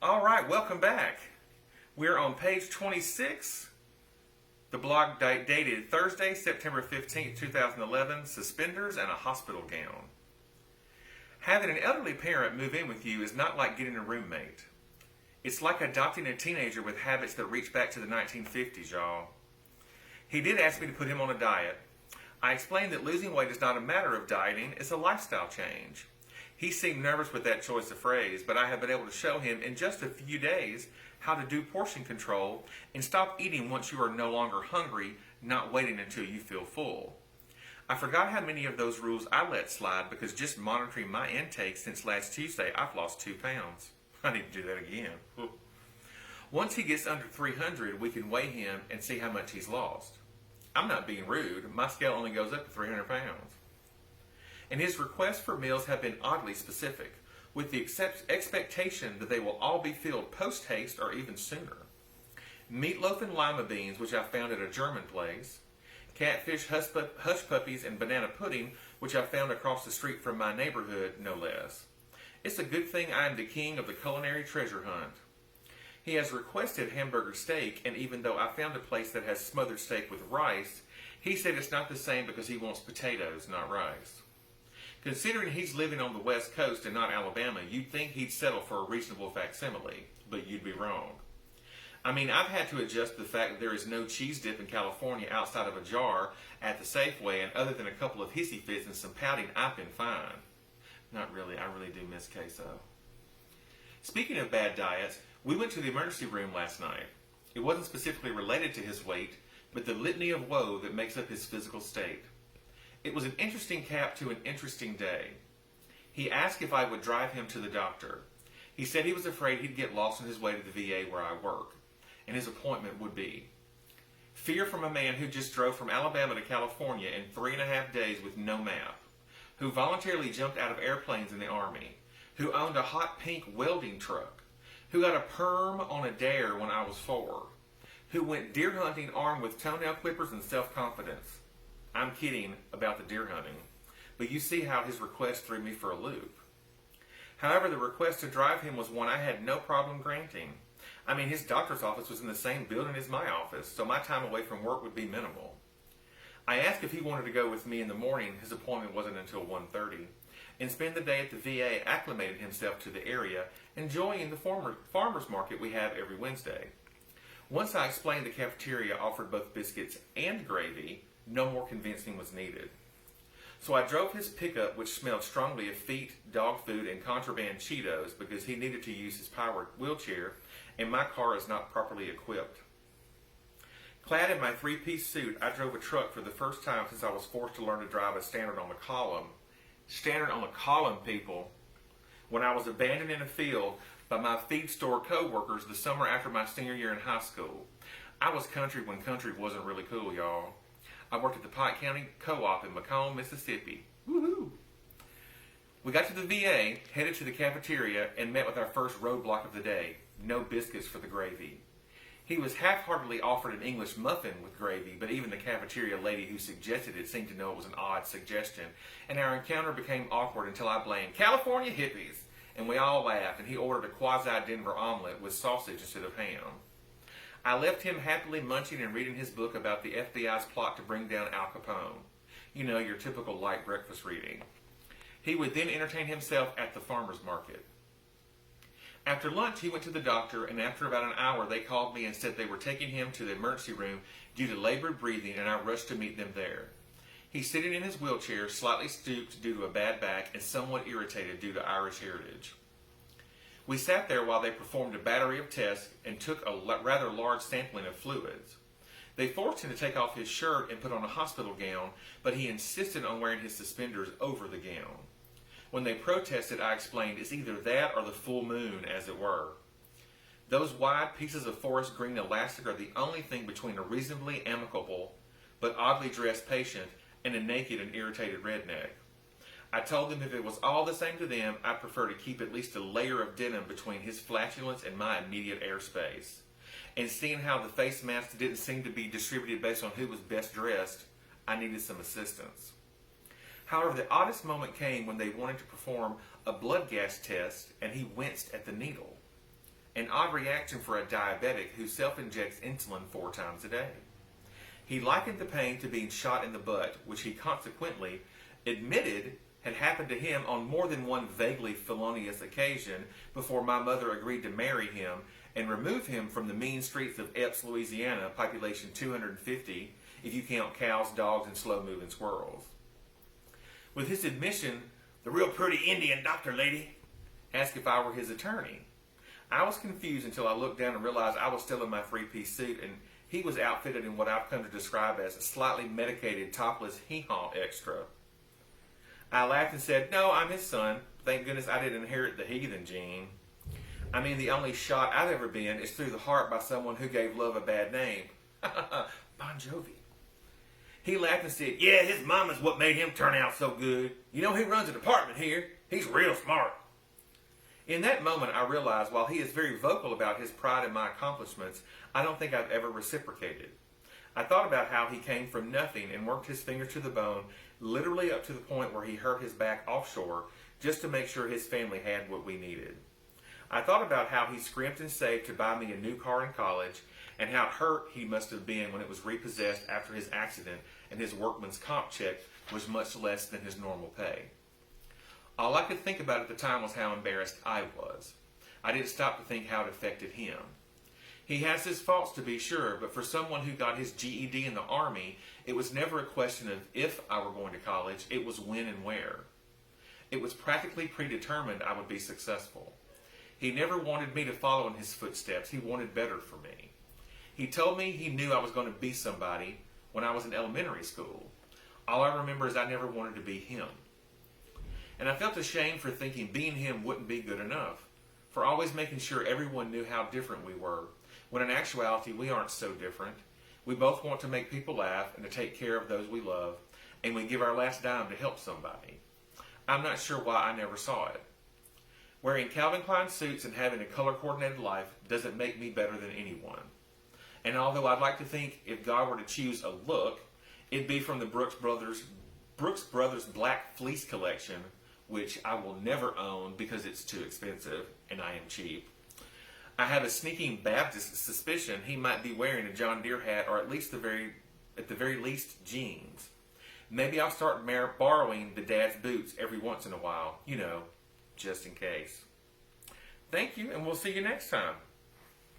All right, welcome back. We're on page 26. The blog dated Thursday, September 15th, 2011, suspenders and a hospital gown. Having an elderly parent move in with you is not like getting a roommate. It's like adopting a teenager with habits that reach back to the 1950s, y'all. He did ask me to put him on a diet. I explained that losing weight is not a matter of dieting, it's a lifestyle change. He seemed nervous with that choice of phrase, but I have been able to show him in just a few days how to do portion control and stop eating once you are no longer hungry, not waiting until you feel full. I forgot how many of those rules I let slide because just monitoring my intake since last Tuesday, I've lost 2 pounds. I need to do that again. Once he gets under 300, we can weigh him and see how much he's lost. I'm not being rude. My scale only goes up to 300 pounds. And his requests for meals have been oddly specific, with the expectation that they will all be filled post-haste or even sooner. Meatloaf and lima beans, which I found at a German place. Catfish, hush puppies, and banana pudding, which I found across the street from my neighborhood, no less. It's a good thing I am the king of the culinary treasure hunt. He has requested hamburger steak, and even though I found a place that has smothered steak with rice, he said it's not the same because he wants potatoes, not rice. Considering he's living on the West Coast and not Alabama, you'd think he'd settle for a reasonable facsimile, but you'd be wrong. I mean, I've had to adjust to the fact that there is no cheese dip in California outside of a jar at the Safeway, and other than a couple of hissy fits and some pouting, I've been fine. Not really, I really do miss queso. Speaking of bad diets, we went to the emergency room last night. It wasn't specifically related to his weight, but the litany of woe that makes up his physical state. It was an interesting cap to an interesting day. He asked if I would drive him to the doctor. He said he was afraid he'd get lost on his way to the VA where I work, and his appointment would be. Fear from a man who just drove from Alabama to California in 3.5 days with no map, who voluntarily jumped out of airplanes in the Army, who owned a hot pink welding truck, who got a perm on a dare when I was 4, who went deer hunting armed with toenail clippers and self-confidence. I'm kidding about the deer hunting, but you see how his request threw me for a loop. However, the request to drive him was one I had no problem granting. I mean, his doctor's office was in the same building as my office, so my time away from work would be minimal. I asked if he wanted to go with me in the morning, his appointment wasn't until 1:30, and spend the day at the VA acclimating himself to the area, enjoying the farmer's market we have every Wednesday. Once I explained the cafeteria offered both biscuits and gravy, no more convincing was needed. So I drove his pickup, which smelled strongly of feet, dog food, and contraband Cheetos because he needed to use his powered wheelchair, and my car is not properly equipped. Clad in my 3-piece suit, I drove a truck for the first time since I was forced to learn to drive a standard on the column. Standard on the column, people. When I was abandoned in a field by my feed store co-workers the summer after my senior year in high school. I was country when country wasn't really cool, y'all. I worked at the Pike County Co-op in Macomb, Mississippi. Woohoo! We got to the VA, headed to the cafeteria, and met with our first roadblock of the day. No biscuits for the gravy. He was half-heartedly offered an English muffin with gravy, but even the cafeteria lady who suggested it seemed to know it was an odd suggestion, and our encounter became awkward until I blamed California hippies, and we all laughed, and he ordered a quasi-Denver omelet with sausage instead of ham. I left him happily munching and reading his book about the FBI's plot to bring down Al Capone. You know, your typical light breakfast reading. He would then entertain himself at the farmer's market. After lunch, he went to the doctor, and after about an hour, they called me and said they were taking him to the emergency room due to labored breathing, and I rushed to meet them there. He's sitting in his wheelchair, slightly stooped due to a bad back, and somewhat irritated due to Irish heritage. We sat there while they performed a battery of tests and took a rather large sampling of fluids. They forced him to take off his shirt and put on a hospital gown, but he insisted on wearing his suspenders over the gown. When they protested, I explained it's either that or the full moon, as it were. Those wide pieces of forest green elastic are the only thing between a reasonably amicable but oddly dressed patient and a naked and irritated redneck. I told them if it was all the same to them, I'd prefer to keep at least a layer of denim between his flatulence and my immediate airspace. And seeing how the face masks didn't seem to be distributed based on who was best dressed, I needed some assistance. However, the oddest moment came when they wanted to perform a blood gas test and he winced at the needle. an odd reaction for a diabetic who self-injects insulin 4 times a day. He likened the pain to being shot in the butt, which he consequently admitted had happened to him on more than one vaguely felonious occasion before my mother agreed to marry him and remove him from the mean streets of Epes, Louisiana, population 250, if you count cows, dogs, and slow-moving squirrels. With his admission, the real pretty Indian doctor lady asked if I were his attorney. I was confused until I looked down and realized I was still in my three-piece suit, and he was outfitted in what I've come to describe as a slightly medicated topless hee-haw extra. I laughed and said, "No, I'm his son. Thank goodness I didn't inherit the heathen gene. I mean, the only shot I've ever been is through the heart by someone who gave love a bad name. Bon Jovi." He laughed and said, "Yeah, his mama's what made him turn out so good. You know, he runs a department here. He's real smart." In that moment, I realized while he is very vocal about his pride in my accomplishments, I don't think I've ever reciprocated. I thought about how he came from nothing and worked his fingers to the bone, literally up to the point where he hurt his back offshore just to make sure his family had what we needed. I thought about how he scrimped and saved to buy me a new car in college, and how hurt he must have been when it was repossessed after his accident and his workman's comp check was much less than his normal pay. All I could think about at the time was how embarrassed I was. I didn't stop to think how it affected him. He has his faults, to be sure, but for someone who got his GED in the Army, it was never a question of if I were going to college, it was when and where. It was practically predetermined I would be successful. He never wanted me to follow in his footsteps. He wanted better for me. He told me he knew I was going to be somebody when I was in elementary school. All I remember is I never wanted to be him. And I felt ashamed for thinking being him wouldn't be good enough, for always making sure everyone knew how different we were, when in actuality we aren't so different. We both want to make people laugh and to take care of those we love, and we give our last dime to help somebody. I'm not sure why I never saw it. Wearing Calvin Klein suits and having a color-coordinated life doesn't make me better than anyone. And although I'd like to think if God were to choose a look, it'd be from the Brooks Brothers Black Fleece collection, which I will never own because it's too expensive and I am cheap. I have a sneaking Baptist suspicion he might be wearing a John Deere hat, or at the very least jeans. Maybe I'll start borrowing the dad's boots every once in a while, just in case. Thank you, and we'll see you next time.